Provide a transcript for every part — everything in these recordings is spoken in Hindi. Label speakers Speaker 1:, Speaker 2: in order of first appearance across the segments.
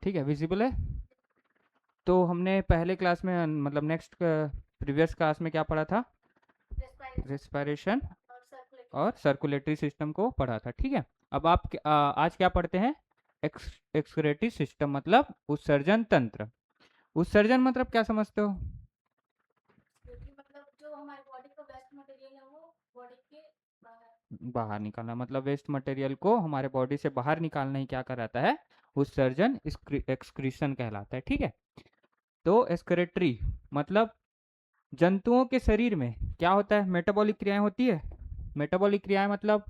Speaker 1: ठीक है, विजिबल है। तो हमने पहले क्लास में मतलब नेक्स्ट प्रीवियस क्लास में क्या पढ़ा था? रेस्पिरेशन और सर्कुलेटरी सिस्टम को पढ़ा था। ठीक है, अब आप आज क्या पढ़ते हैं? एक्सक्रेटरी सिस्टम मतलब उत्सर्जन तंत्र। उत्सर्जन मतलब क्या समझते हो?
Speaker 2: मतलब जो हमारी बॉडी का वेस्ट मटेरियल है वो बॉडी के
Speaker 1: बाहर निकालना, मतलब वेस्ट मटेरियल को हमारे बॉडी से बाहर निकालना ही क्या कहलाता है? उत्सर्जन, एक्सक्रीशन कहलाता है। ठीक है, तो एक्सक्रेटरी मतलब जंतुओं के शरीर में क्या होता है? मेटाबॉलिक क्रियाएं होती है। मेटाबॉलिक क्रियाएं मतलब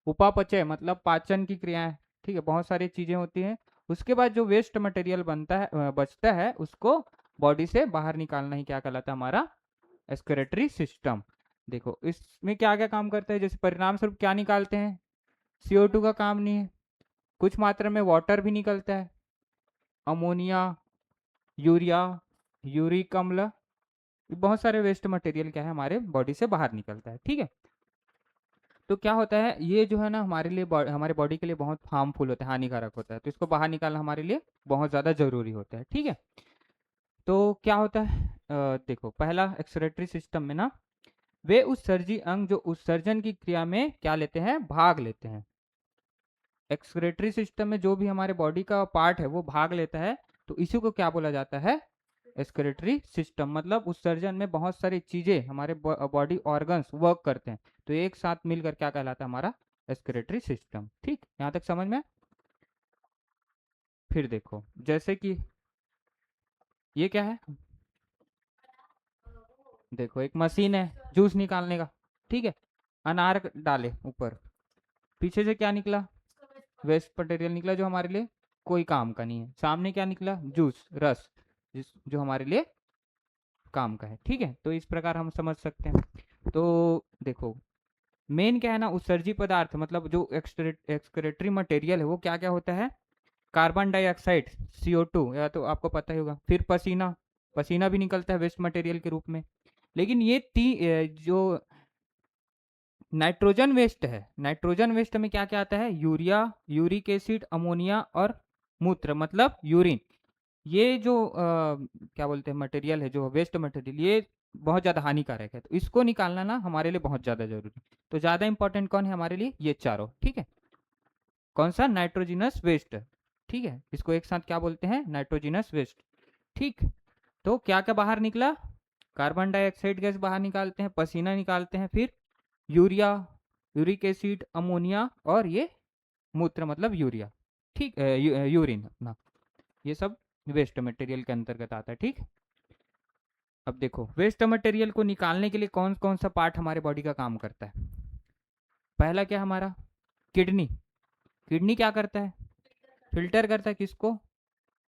Speaker 1: उपापचय, मतलब पाचन की क्रियाएं। ठीक है, बहुत सारी चीजें होती हैं। उसके बाद जो वेस्ट मटेरियल बनता है, बचता है, उसको बॉडी से बाहर निकालना ही क्या कहलाता है? हमारा एक्सक्रेटरी सिस्टम। देखो इसमें क्या क्या काम करता है, जैसे परिणाम स्वरूप क्या निकालते हैं? CO2 का काम नहीं है, कुछ मात्रा में वाटर भी निकलता है, अमोनिया, यूरिया, यूरिक अम्ल, बहुत सारे वेस्ट मटेरियल क्या है हमारे बॉडी से बाहर निकलता है। ठीक है, तो क्या होता है, ये जो है ना हमारे लिए हमारे बॉडी के लिए बहुत हार्मफुल होता है, हानिकारक होता है, तो इसको बाहर निकालना हमारे लिए बहुत ज़्यादा जरूरी होता है। ठीक है, तो क्या होता है, देखो पहला एक्सक्रेटरी सिस्टम में ना वे उत्सर्जी अंग जो उत्सर्जन की क्रिया में क्या लेते हैं? भाग लेते हैं। एक्सक्रेटरी सिस्टम में जो भी हमारे बॉडी का पार्ट है वो भाग लेता है, तो इसी को क्या बोला जाता है? Excretory system. मतलब उत्सर्जन में बहुत सारी चीजें हमारे बॉडी ऑर्गन्स वर्क करते हैं, तो एक साथ मिलकर क्या कहलाता है? हमारा एक्सक्रेटरी सिस्टम। ठीक, यहाँ तक समझ में? फिर देखो, जैसे कि ये क्या है? देखो एक मशीन है जूस निकालने का। ठीक है, अनार डाले ऊपर, पीछे से क्या निकला? वेस्ट मटेरियल निकला जो हमारे लिए कोई काम का नहीं है। सामने क्या निकला? जूस, रस, जो हमारे लिए काम का है। ठीक है, तो इस प्रकार हम समझ सकते हैं। तो देखो मेन क्या है ना, उत्सर्जी पदार्थ मतलब जो एक्सक्रेटरी मटेरियल है वो क्या क्या होता है? कार्बन डाइऑक्साइड, CO2, या तो आपको पता ही होगा। फिर पसीना, पसीना भी निकलता है वेस्ट मटेरियल के रूप में। लेकिन ये जो नाइट्रोजन वेस्ट है, नाइट्रोजन वेस्ट में क्या क्या आता है? यूरिया, यूरिक एसिड, अमोनिया और मूत्र मतलब यूरिन। ये जो क्या बोलते हैं मटेरियल है, जो वेस्ट मटेरियल, ये बहुत ज़्यादा हानिकारक है, तो इसको निकालना ना हमारे लिए बहुत ज़्यादा जरूरी है। तो ज़्यादा इंपॉर्टेंट कौन है हमारे लिए? ये चारों। ठीक है, कौन सा? Nitrogenous waste. ठीक है, इसको एक साथ क्या बोलते हैं? Nitrogenous waste. ठीक, तो क्या क्या बाहर निकला? कार्बन डाइऑक्साइड गैस बाहर निकालते हैं, पसीना निकालते हैं, फिर यूरिया, यूरिक एसिड, अमोनिया और ये मूत्र मतलब यूरिया। ठीक, यूरिन अपना, ये सब वेस्ट मटेरियल के अंतर्गत आता है। ठीक, अब देखो वेस्ट मटेरियल को निकालने के लिए कौन कौन सा पार्ट हमारे बॉडी का काम करता है? पहला क्या हमारा? किडनी। किडनी क्या करता है? फिल्टर करता है किसको?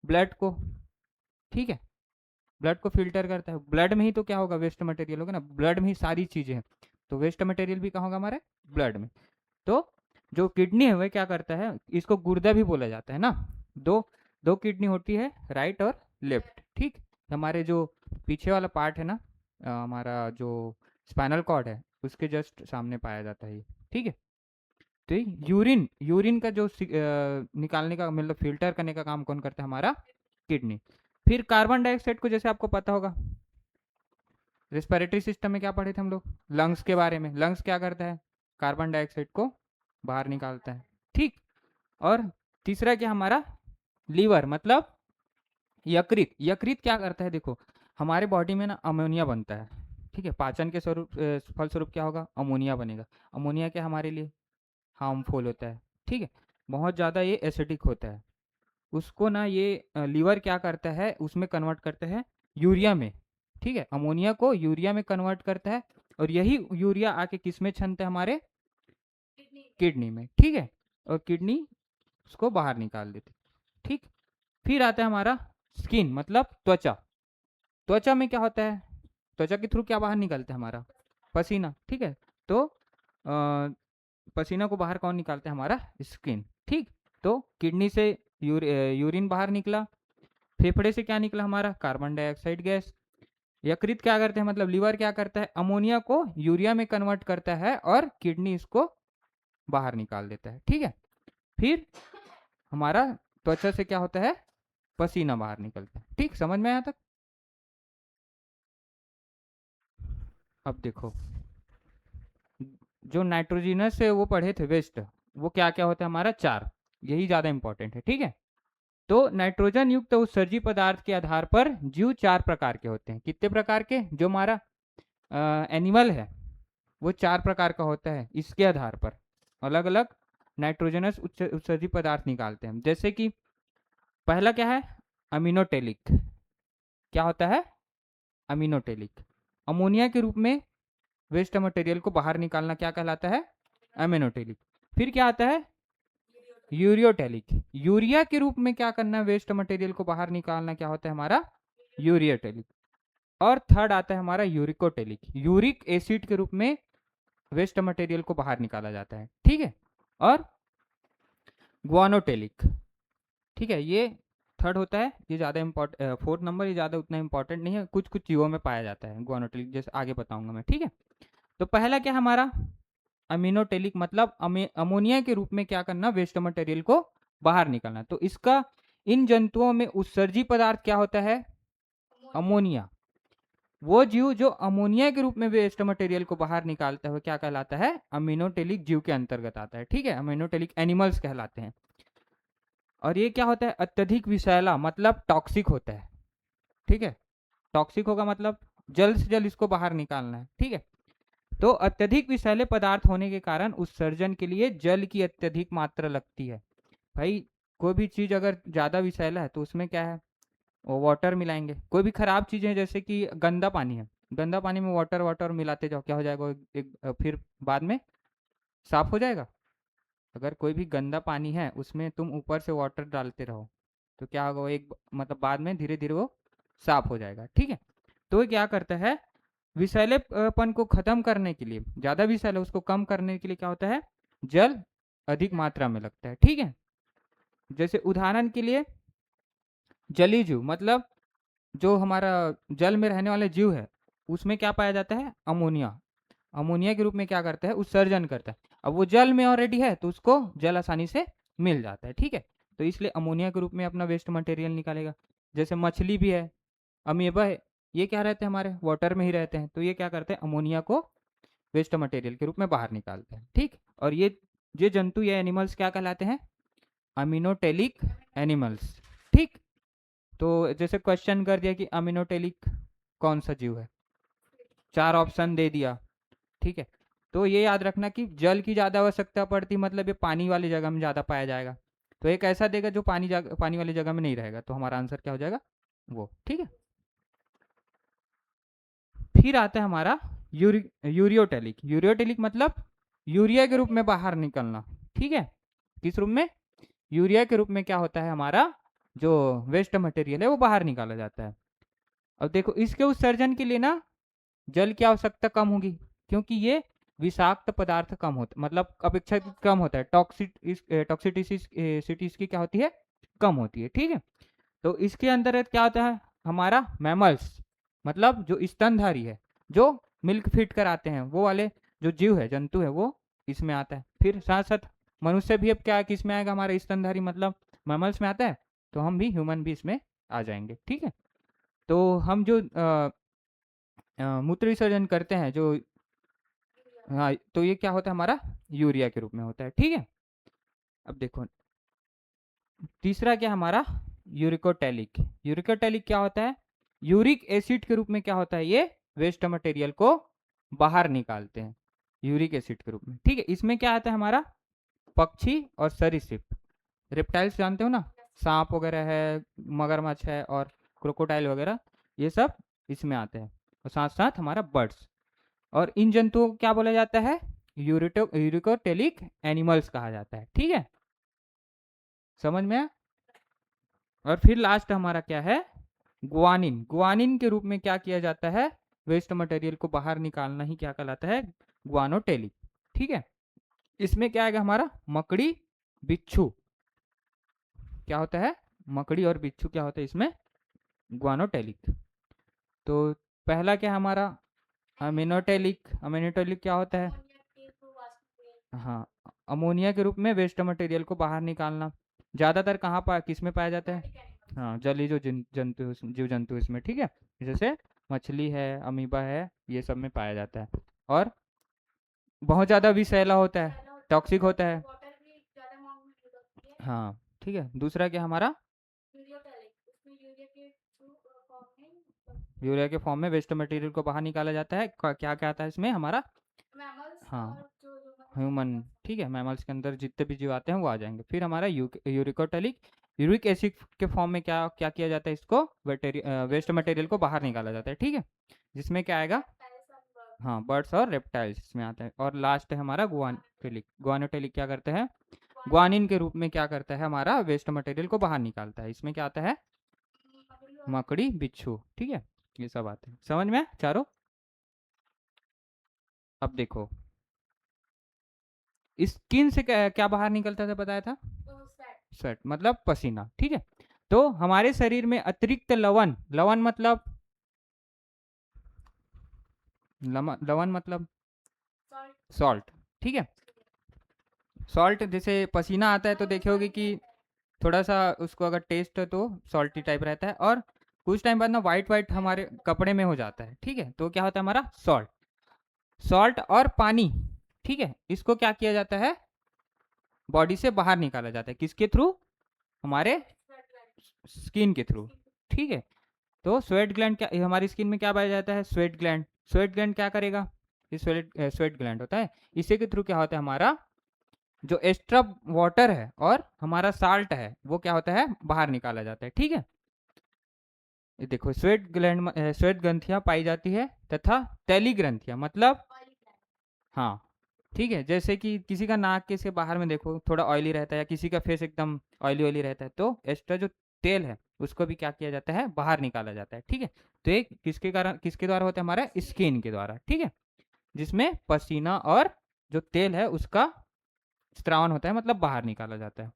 Speaker 1: ब्लड को। ठीक है, ब्लड को फिल्टर करता है। ब्लड में ही तो क्या होगा? वेस्ट मटेरियल होगा ना, ब्लड में ही सारी चीजें हैं, तो वेस्ट मटेरियल भी कहाँ होगा? हमारे ब्लड में। तो जो किडनी है वह क्या करता है? इसको गुर्दा भी बोला जाता है ना। दो दो किडनी होती है, राइट और लेफ्ट। ठीक, हमारे जो पीछे वाला पार्ट है ना, हमारा जो स्पाइनल कॉर्ड है उसके जस्ट सामने पाया जाता है ये। ठीक है, तो यूरिन, यूरिन का जो निकालने का मतलब फिल्टर करने का काम कौन करता है? हमारा किडनी। फिर कार्बन डाइऑक्साइड को जैसे आपको पता होगा, रेस्पिरेटरी सिस्टम में क्या पढ़े थे हम लोग? लंग्स के बारे में। लंग्स क्या करता है? कार्बन डाइऑक्साइड को बाहर निकालता है। ठीक, और तीसरा क्या हमारा? लीवर मतलब यकृत। यकृत क्या करता है? देखो हमारे बॉडी में ना अमोनिया बनता है। ठीक है, पाचन के स्वरूप फलस्वरूप क्या होगा? अमोनिया बनेगा। अमोनिया क्या हमारे लिए हार्मफुल होता है। ठीक है, बहुत ज़्यादा ये एसिडिक होता है। उसको ना ये लीवर क्या करता है, उसमें कन्वर्ट करता है यूरिया में। ठीक है, अमोनिया को यूरिया में कन्वर्ट करता है, और यही यूरिया आके किस में छनता है? हमारे किडनी में। ठीक है, और किडनी उसको बाहर निकाल देती। ठीक, फिर आता है हमारा स्किन मतलब त्वचा। त्वचा में क्या होता है? त्वचा के थ्रू क्या बाहर निकलता है? हमारा पसीना। ठीक है, तो पसीना को बाहर कौन निकालता है? हमारा स्किन। ठीक, तो किडनी से यूरिन बाहर निकला। फेफड़े से क्या निकला? हमारा कार्बन डाइऑक्साइड गैस। यकृत क्या करते हैं मतलब लीवर क्या करता है? अमोनिया को यूरिया में कन्वर्ट करता है, और किडनी इसको बाहर निकाल देता है। ठीक है, फिर हमारा त्वचा से क्या होता है? पसीना बाहर निकलता है। ठीक, समझ में आया तक? अब देखो, जो नाइट्रोजिनस है वो पढ़े थे वेस्ट, वो क्या क्या होता है हमारा? 4, यही ज़्यादा इंपॉर्टेंट है। ठीक है, तो नाइट्रोजन युक्त उत्सर्जी पदार्थ के आधार पर जीव 4 प्रकार के होते हैं। कितने प्रकार के? जो हमारा एनिमल है वो 4 प्रकार का होता है, इसके आधार पर अलग अलग नाइट्रोजनस उत्सर्जी पदार्थ निकालते हैं। जैसे कि पहला क्या है? अमीनोटेलिक। क्या होता है? अमीनोटेलिक। अमोनिया के रूप में वेस्ट मटेरियल को बाहर निकालना क्या कहलाता है? अमीनोटेलिक। फिर क्या आता है? यूरियोटेलिक। यूरिया के रूप में क्या करना? वेस्ट मटेरियल को बाहर निकालना क्या होता है हमारा? यूरियोटेलिक। और थर्ड आता है हमारा यूरिकोटेलिक। यूरिक एसिड के रूप में वेस्ट मटेरियल को बाहर निकाला जाता है। ठीक है, और ग्वानोटेलिक। ठीक है, ये थर्ड होता है, ये ज़्यादा इम्पोर्टेंट, फोर्थ नंबर, ये ज़्यादा उतना इंपॉर्टेंट नहीं है, कुछ कुछ चीज़ों में पाया जाता है ग्वानोटेलिक, जैसे आगे बताऊंगा मैं। ठीक है, तो पहला क्या हमारा? अमीनोटेलिक, मतलब अमोनिया के रूप में क्या करना? वेस्ट मटेरियल को बाहर निकालना। तो इसका इन जंतुओं में उत्सर्जी पदार्थ क्या होता है? अमोनिया। वो जीव जो अमोनिया के रूप में वेस्ट मटेरियल को बाहर निकालता है वो क्या कहलाता है? अमीनोटेलिक जीव के अंतर्गत आता है। ठीक है, अमीनोटेलिक एनिमल्स कहलाते हैं। और ये क्या होता है? अत्यधिक विषैला, मतलब टॉक्सिक होता है। ठीक है, टॉक्सिक होगा मतलब जल्द से जल्द इसको बाहर निकालना है। ठीक है, तो अत्यधिक विषैले पदार्थ होने के कारण उत्सर्जन के लिए जल की अत्यधिक मात्रा लगती है। भाई, कोई भी चीज अगर ज्यादा विषैला है तो उसमें क्या है? वो वाटर मिलाएंगे। कोई भी खराब चीजें, जैसे कि गंदा पानी है, गंदा पानी में वाटर वाटर मिलाते जाओ, क्या हो जाएगा? फिर बाद में साफ हो जाएगा। अगर कोई भी गंदा पानी है उसमें तुम ऊपर से वाटर डालते रहो तो क्या होगा? वो एक मतलब बाद में धीरे धीरे वो साफ हो जाएगा। ठीक है, तो ये क्या करता है? विषैलेपन को खत्म करने के लिए, ज्यादा विषैला उसको कम करने के लिए क्या होता है? जल अधिक मात्रा में लगता है। ठीक है, जैसे उदाहरण के लिए जलीय जीव, मतलब जो हमारा जल में रहने वाले जीव है उसमें क्या पाया जाता है? अमोनिया। अमोनिया के रूप में क्या करता है? उत्सर्जन करता है। अब वो जल में ऑलरेडी है तो उसको जल आसानी से मिल जाता है। ठीक है, तो इसलिए अमोनिया के रूप में अपना वेस्ट मटेरियल निकालेगा। जैसे मछली भी है, अमीबा है, ये क्या रहते हैं? हमारे वाटर में ही रहते हैं, तो ये क्या करते हैं? अमोनिया को वेस्ट मटेरियल के रूप में बाहर निकालते हैं। ठीक, और ये जंतु या एनिमल्स क्या कहलाते हैं? Aminotelic animals. ठीक, तो जैसे क्वेश्चन कर दिया कि अमीनोटेलिक कौन सा जीव है, 4 ऑप्शन दे दिया। ठीक है, तो ये याद रखना कि जल की ज़्यादा आवश्यकता पड़ती, मतलब ये पानी वाली जगह में ज़्यादा पाया जाएगा। तो एक ऐसा देगा जो पानी वाली जगह में नहीं रहेगा, तो हमारा आंसर क्या हो जाएगा? वो। ठीक है, फिर आता है हमारा यूरियोटेलिक। यूरियोटेलिक मतलब यूरिया के रूप में बाहर निकलना। ठीक है, किस रूप में? यूरिया के रूप में क्या होता है? हमारा जो वेस्ट मटेरियल है वो बाहर निकाला जाता है। अब देखो, इसके उत्सर्जन के लिए ना जल की आवश्यकता कम होगी, क्योंकि ये विषाक्त पदार्थ कम होता, मतलब अपेक्षाकृत कम होता है। टॉक्सिसिटी इसकी क्या होती है? कम होती है। ठीक है, तो इसके अंदर क्या होता है? हमारा मैमल्स, मतलब जो स्तनधारी है, जो मिल्क फीड कराते हैं, वो वाले जो जीव है, जंतु है, वो इसमें आता है। फिर साथ साथ मनुष्य भी अब क्या किस में आएगा? हमारा स्तनधारी मतलब मैमल्स में आता है, तो हम भी, ह्यूमन भी इसमें आ जाएंगे। ठीक है, तो हम जो मूत्र विसर्जन करते हैं जो, हाँ, तो ये क्या होता है? हमारा यूरिया के रूप में होता है। ठीक है, अब देखो तीसरा क्या हमारा? यूरिकोटेलिक। यूरिकोटेलिक क्या होता है? यूरिक एसिड के रूप में क्या होता है? ये वेस्ट मटेरियल को बाहर निकालते हैं यूरिक एसिड के रूप में। ठीक है, इसमें क्या आता है? हमारा पक्षी और सरीसृप, रेप्टाइल्स जानते हो ना, सांप वगैरह है, मगरमच्छ है और क्रोकोडाइल वगैरह, ये सब इसमें आते हैं। और साथ साथ हमारा बर्ड्स। और इन जंतुओं को क्या बोला जाता है? यूरिकोटेलिक एनिमल्स कहा जाता है। ठीक है, समझ में? और फिर लास्ट हमारा क्या है? ग्वानिन। ग्वानिन के रूप में क्या किया जाता है? वेस्ट मटेरियल को बाहर निकालना ही क्या कहलाता है? ग्वानोटेलिक। ठीक है, इसमें क्या आएगा? हमारा मकड़ी, बिच्छू। क्या होता है? मकड़ी और बिच्छू क्या होता है इसमें? ग्वानोटेलिक। तो पहला क्या हमारा? अमीनोटेलिक। अमीनोटेलिक क्या होता है? हाँ, अमोनिया के रूप में वेस्ट मटेरियल को बाहर निकालना। ज्यादातर कहाँ किस में पाया जाता है? हाँ, जलीय जो जीव जंतु इसमें, ठीक है, जैसे मछली है, अमीबा है, ये सब में पाया जाता है। और बहुत ज़्यादा विषैला होता है,
Speaker 2: विषैला होता है,
Speaker 1: टॉक्सिक होता
Speaker 2: मतलब
Speaker 1: है।
Speaker 2: वाटर भी ज़्यादा अमाउंट में यूज़ होती है।
Speaker 1: हाँ, ठीक है। दूसरा क्या हमारा,
Speaker 2: यूरियोटैलिक, उसमें यूरिया के थ्रू फॉर्म में
Speaker 1: यूरिया के फॉर्म में वेस्ट मटेरियल को बाहर निकाला जाता है। क्या क्या आता है इसमें हमारा,
Speaker 2: मैमल्स
Speaker 1: हाँ,
Speaker 2: और जो ह्यूमन
Speaker 1: ह्यूमन, ठीक है, मैमल्स के अंदर जितने भी जीव आते हैं वो आ जाएंगे। फिर हमारा यूरिकोटैलिक, यूरिक एसिड के फॉर्म में क्या क्या किया जाता है, इसको वेस्ट मटेरियल को बाहर निकाला जाता है, ठीक है, जिसमें क्या आएगा, हाँ, बर्ड्स और रेप्टाइल्स इसमें आते हैं। और लास्ट है हमारा गुआनोटेलिक। गुआनोटेलिक क्या करते हैं, ग्वानिन के रूप में क्या करता है, हमारा वेस्ट मटेरियल को बाहर निकालता है। इसमें क्या आता है, मकड़ी, बिच्छू, ठीक है, ये सब आते हैं। समझ में चारों। अब देखो, स्किन से क्या क्या बाहर निकलता था, बताया था, स्वेट मतलब पसीना, ठीक है। तो हमारे शरीर में अतिरिक्त लवण, लवण मतलब लवण मतलब सॉल्ट, ठीक है, सॉल्ट, जैसे पसीना आता है तो देखे होगे कि थोड़ा सा उसको अगर टेस्ट है तो सॉल्टी टाइप रहता है, और कुछ टाइम बाद ना वाइट वाइट हमारे कपड़े में हो जाता है, ठीक है, तो क्या होता है हमारा सॉल्ट। सॉल्ट और पानी, ठीक है, इसको क्या किया जाता है, बॉडी से बाहर निकाला जाता है, किसके थ्रू, हमारे स्किन के थ्रू, ठीक है। तो स्वेट ग्लैंड, क्या हमारी स्किन में क्या पाया जाता है, स्वेट ग्लैंड। स्वेट ग्लैंड क्या करेगा, ये स्वेट ग्लैंड होता है, इसी के थ्रू क्या होता है, हमारा जो एक्स्ट्रा वाटर है और हमारा साल्ट है वो क्या होता है, बाहर निकाला जाता है, ठीक है। ये देखो, स्वेट ग्लैंड, स्वेट ग्रंथियां पाई जाती है, तथा तैली ग्रंथियां मतलब, हाँ, ठीक है, जैसे कि किसी का नाक के से बाहर में देखो थोड़ा ऑयली रहता है, या किसी का फेस एकदम ऑयली ऑयली रहता है, तो एक्स्ट्रा जो तेल है उसको भी क्या किया जाता है, बाहर निकाला जाता है, ठीक है। तो ये किसके कारण, किसके द्वारा होता है, हमारा स्किन के द्वारा, ठीक है, जिसमें पसीना और जो तेल है उसका स्त्रावन होता है, मतलब बाहर निकाला जाता है।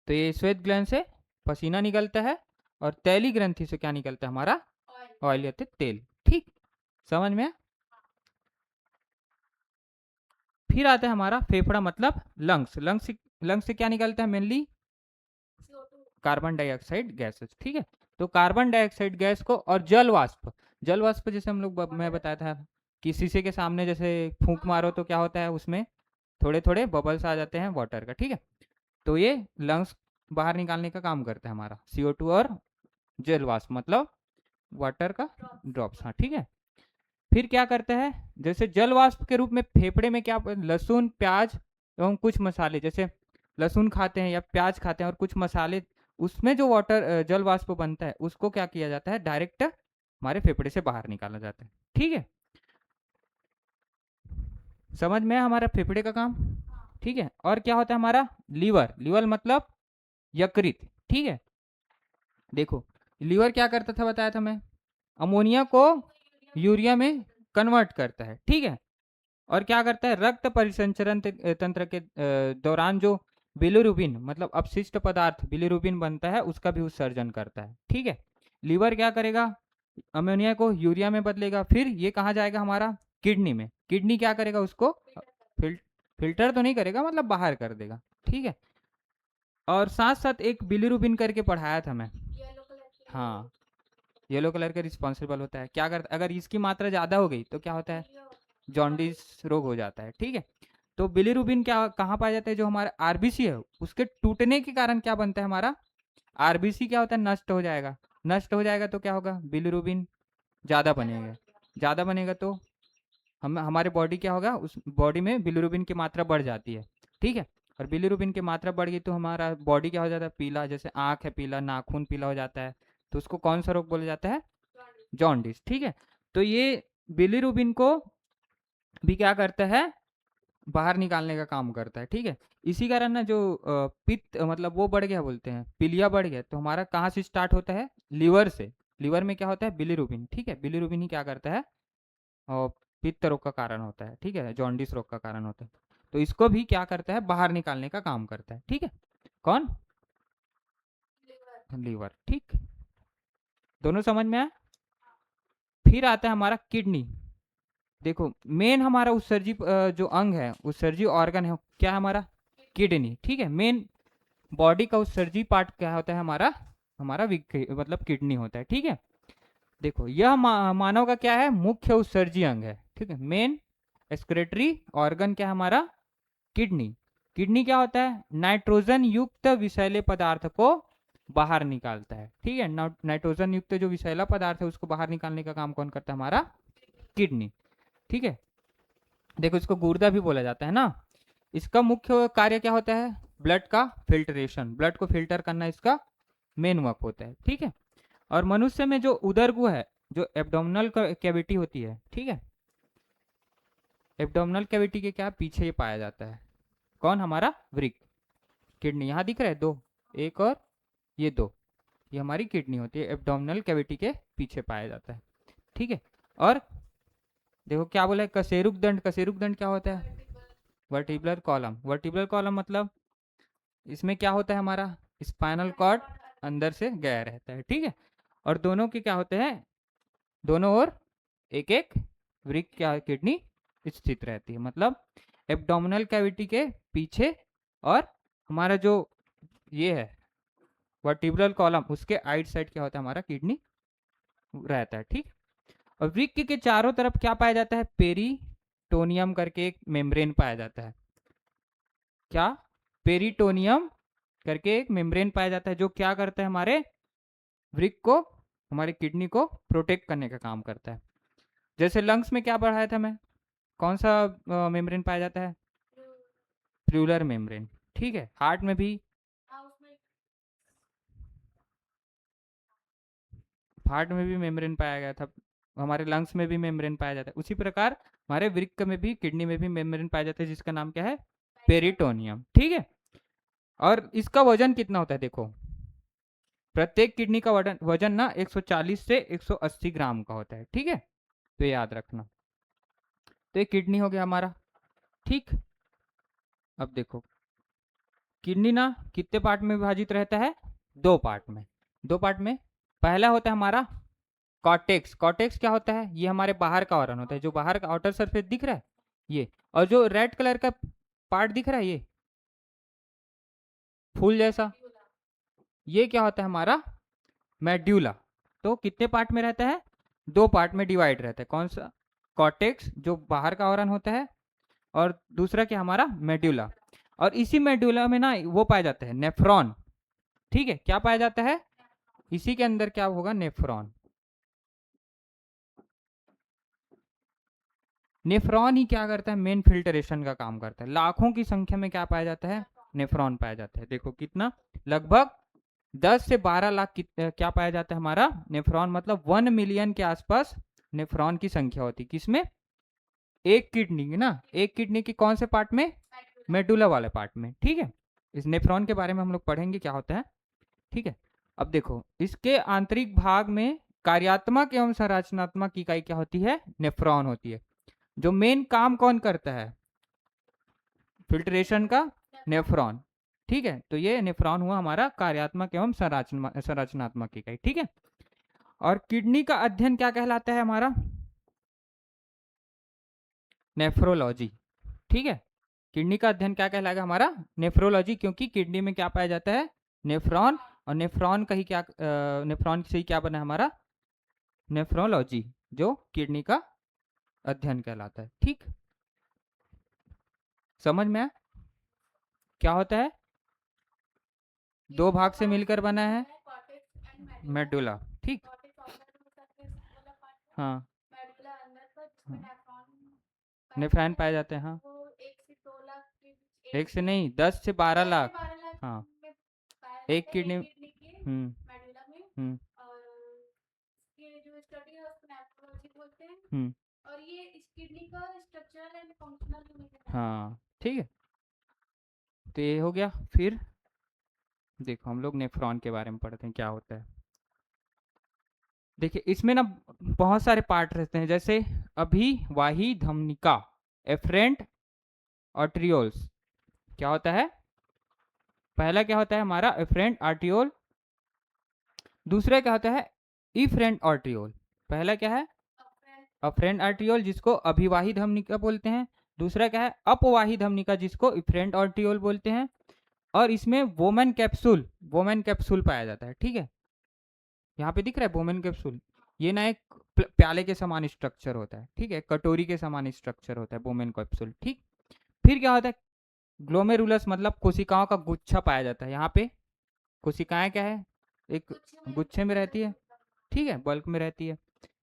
Speaker 1: तो ये श्वेत ग्लैंड से पसीना निकलता है, और तैली ग्रंथि से क्या निकलता है, हमारा ऑयल यानी तेल, ठीक, समझ में। फिर आता है हमारा फेफड़ा मतलब लंग्स। लंग्स से क्या निकलता है, मेनली कार्बन डाइऑक्साइड गैसेस, ठीक है। तो कार्बन डाइऑक्साइड गैस को, और जल वाष्प, जल वाष्प जैसे हम लोग मैं बताया था कि शीशे के सामने जैसे फूंक मारो तो क्या होता है, उसमें थोड़े थोड़े बबल्स आ जाते हैं वाटर का, ठीक है। तो ये लंग्स बाहर निकालने का काम करता है हमारा, CO2 और जल वाष्प मतलब वाटर का ड्रॉप्स, हाँ, ठीक है। फिर क्या करता है, जैसे जल वाष्प के रूप में फेफड़े में क्या, लहसुन, प्याज एवं कुछ मसाले, जैसे लहसुन खाते हैं या प्याज खाते हैं और कुछ मसाले, उसमें जो वाटर जल वाष्प बनता है उसको क्या किया जाता है, डायरेक्ट हमारे फेफड़े से बाहर निकाला जाता है, ठीक है। समझ में हमारा फेफड़े का काम, ठीक है। और क्या होता है हमारा लीवर, लीवर मतलब यकृत, ठीक है। देखो, लीवर क्या करता था, बताया था मैं, अमोनिया को यूरिया में कन्वर्ट करता है, ठीक है। और क्या करता है, रक्त परिसंचरण तंत्र के दौरान जो बिलिरुबिन मतलब अपशिष्ट पदार्थ बिलिरुबिन बनता है उसका भी उत्सर्जन करता है, ठीक है। लीवर क्या करेगा, अमोनिया को यूरिया में बदलेगा, फिर ये कहाँ जाएगा, हमारा किडनी में। किडनी क्या करेगा, उसको फिल्टर तो नहीं करेगा, मतलब बाहर कर देगा, ठीक है। और साथ साथ एक बिलिरुबिन करके पढ़ाया था मैं, हाँ, येलो कलर का रिस्पॉन्सिबल होता है, क्या करता है, अगर इसकी मात्रा ज़्यादा हो गई तो क्या होता है, जॉन्डिस रोग हो जाता है, ठीक है। तो बिलिरुबिन क्या कहाँ पाया जाता है, जो हमारा आरबीसी है उसके टूटने के कारण क्या बनता है, हमारा आरबीसी क्या होता है, नष्ट हो जाएगा। नष्ट हो जाएगा तो क्या होगा, बिलिरुबिन ज़्यादा बनेगा, ज़्यादा बनेगा तो हम हमारे बॉडी क्या होगा, उस बॉडी में बिलिरुबिन की मात्रा बढ़ जाती है, ठीक है। और बिलिरुबिन की मात्रा बढ़ गई तो हमारा बॉडी क्या हो जाता है, पीला, जैसे आँख है पीला, नाखून पीला हो जाता है, तो उसको कौन सा रोग बोला जाता है, जॉन्डिस, ठीक है। तो ये बिलिरुबिन को भी क्या करता है, बाहर निकालने का काम करता है, ठीक है। इसी कारण ना जो पित्त मतलब वो बढ़ गया, बोलते हैं पीलिया बढ़ गया, तो हमारा कहाँ से स्टार्ट होता है, लीवर से। लीवर में क्या होता है, बिलिरुबिन, ठीक है, बिलिरुबिन ही क्या करता है, और पित्त रोग का कारण होता है, ठीक है, जॉन्डिस रोग का कारण होता है। तो इसको भी क्या करता है, बाहर निकालने का काम करता है, ठीक है। कौन, लीवर, ठीक, दोनों समझ में आया। फिर आता है हमारा किडनी। देखो, मेन हमारा उत्सर्जी जो अंग है, उत्सर्जी ऑर्गन है क्या है, हमारा किडनी, ठीक है। मेन बॉडी का उत्सर्जी पार्ट क्या होता है हमारा, हमारा मतलब किडनी होता है, ठीक है। देखो यह मानव का क्या है, मुख्य उत्सर्जी अंग है, ठीक है। मेन एक्सक्रेटरी ऑर्गन क्या है हमारा, किडनी। किडनी क्या होता है, नाइट्रोजन युक्त विषैले पदार्थ को बाहर निकालता है, ठीक है। नाइट्रोजन युक्त जो विषैला पदार्थ है उसको बाहर निकालने का काम कौन करता है, हमारा किडनी, ठीक है। देखो इसको गुर्दा भी बोला जाता है ना। इसका मुख्य कार्य क्या होता है, ब्लड का फिल्ट्रेशन, ब्लड को फिल्टर करना इसका मेन वर्क होता है, ठीक है। और मनुष्य में जो उदरगु है, जो एब्डोमिनल कैविटी होती है, ठीक है, एब्डोमिनल कैविटी के क्या पीछे पाया जाता है, कौन, हमारा वृक्क। किडनी यहाँ दिख रहा है दो, एक और ये दो, ये हमारी किडनी होती है, एब्डोमिनल कैविटी के पीछे पाया जाता है, ठीक है। और देखो क्या बोला है, कशेरुक दंड, कशेरुक दंड क्या होता है, वर्टिब्रल कॉलम। वर्टिब्रल कॉलम मतलब इसमें क्या होता है, हमारा स्पाइनल कॉर्ड अंदर से गया रहता है, ठीक है। और दोनों के क्या होते हैं, दोनों ओर एक एक वृक्क क्या किडनी स्थित रहती है, मतलब एब्डोमिनल कैविटी के पीछे, और हमारा जो ये है वर्टिब्रल कॉलम उसके आइट साइड क्या होता है, हमारा किडनी रहता है, ठीक। और वृक्क के चारों तरफ क्या पाया जाता है, पेरिटोनियम करके एक मेम्ब्रेन पाया जाता है, क्या, पेरिटोनियम करके एक मेम्ब्रेन पाया जाता है, जो क्या करता है, हमारे वृक्क को, हमारी किडनी को प्रोटेक्ट करने का काम करता है। जैसे लंग्स में क्या पढ़ाया था मैं, कौन सा मेम्ब्रेन पाया जाता है, प्लूरल मेम्ब्रेन, ठीक है। हार्ट में भी, हार्ट में भी मेम्ब्रेन पाया गया था, हमारे लंग्स में भी मेम्ब्रेन पाया जाता है, उसी प्रकार हमारे वृक्क में भी, किडनी में भी मेम्ब्रेन पाया जाता है, जिसका नाम क्या है, पेरिटोनियम, ठीक है। और इसका वजन कितना होता है, देखो प्रत्येक किडनी का वजन ना 140 से 180 ग्राम का होता है, ठीक है, तो याद रखना। तो ये किडनी हो गया हमारा, ठीक। अब देखो किडनी ना कितने पार्ट में विभाजित रहता है, दो पार्ट में, दो पार्ट में। पहला होता है हमारा कॉर्टेक्स। कॉर्टेक्स क्या होता है, ये हमारे बाहर का ऑर्गन होता है, जो बाहर का आउटर सरफेस दिख रहा है ये, और जो रेड कलर का पार्ट दिख रहा है ये फूल जैसा, ये क्या होता है, हमारा मेड्यूला। तो कितने पार्ट में रहता है, दो पार्ट में डिवाइड रहता है, कौन सा, कॉर्टेक्स जो बाहर का ऑर्गन होता है, और दूसरा क्या, हमारा मेड्यूला। और इसी मेड्यूला में ना वो पाया जाता है नेफ्रॉन, ठीक है, क्या पाया जाता है, इसी के अंदर क्या होगा, नेफ्रॉन। नेफ्रॉन ही क्या करता है, मेन फिल्टरेशन का काम करता है। लाखों की संख्या में क्या पाया जाता है, नेफ्रॉन पाया जाता है। देखो कितना, लगभग 10 से 12 लाख क्या पाया जाता है, हमारा नेफ्रॉन, मतलब 1 मिलियन के आसपास नेफ्रॉन की संख्या होती है, किसमें, एक किडनी की ना, एक किडनी की कौन से पार्ट में, मेडुला वाले पार्ट में, ठीक है। इस नेफ्रॉन के बारे में हम लोग पढ़ेंगे क्या होता है, ठीक है। अब देखो इसके आंतरिक भाग में कार्यात्मक एवं संरचनात्मक इकाई क्या होती है, नेफ्रॉन होती है। जो मेन काम कौन करता है, फिल्ट्रेशन का, नेफ्रॉन, ठीक है। तो ये नेफ्रॉन हुआ हमारा कार्यात्मक एवं संरचनात्मक इकाई, ठीक है। और किडनी का अध्ययन क्या कहलाता है, हमारा नेफ्रोलॉजी, ठीक है। किडनी का अध्ययन क्या कहलाएगा, हमारा नेफ्रोलॉजी, क्योंकि किडनी में क्या पाया जाता है, नेफ्रॉन, और नेफ्रॉन का ही क्या, नेफ्रॉन से ही क्या बना हमारा, नेफ्रोलॉजी, जो किडनी का अध्ययन कहलाता है, ठीक। समझ में आया? क्या होता है, दो भाग से मिलकर बना है मेडुला, ठीक। हाँ, नेफ्रॉन पाए जाते हैं, हाँ, एक से नहीं, 10 से 12 लाख, हाँ, एक किडनी, हम्म, हम्म, हम्म,
Speaker 2: और ये इस किडनी का स्ट्रक्चरल एंड फंक्शनल यूनिट है।
Speaker 1: हाँ, ठीक है। तो ये हो गया। फिर देखो हम लोग नेफ्रॉन के बारे में पढ़ते हैं क्या होता है। देखिए इसमें ना बहुत सारे पार्ट रहते हैं, जैसे अभिवाही धमनिका, एफरेंट आर्टरियोल्स, क्या होता है, पहला क्या होता है हमारा एफरेंट आर्टियोल, दूसरा क्या होता है इफरेंट आर्टियोल। पहला क्या है, अफरेंट आर्टियोल जिसको अभिवाही धमनिका बोलते हैं, दूसरा क्या है अपवाही धमनिका जिसको इफरेंट आर्टियोल बोलते हैं, और इसमें वोमेन कैप्सूल पाया जाता है। ठीक है, यहाँ पे दिख रहा है वोमेन कैप्सूल। ये ना एक प्याले के समान स्ट्रक्चर होता है। ठीक है, कटोरी के समान स्ट्रक्चर होता है वोमेन कैप्सूल। ठीक, फिर क्या होता है, ग्लोमेरुलस मतलब कोशिकाओं का गुच्छा पाया जाता है। यहाँ पे कोशिकाएं क्या है, एक गुच्छे में रहती है। ठीक है, बल्क में रहती है।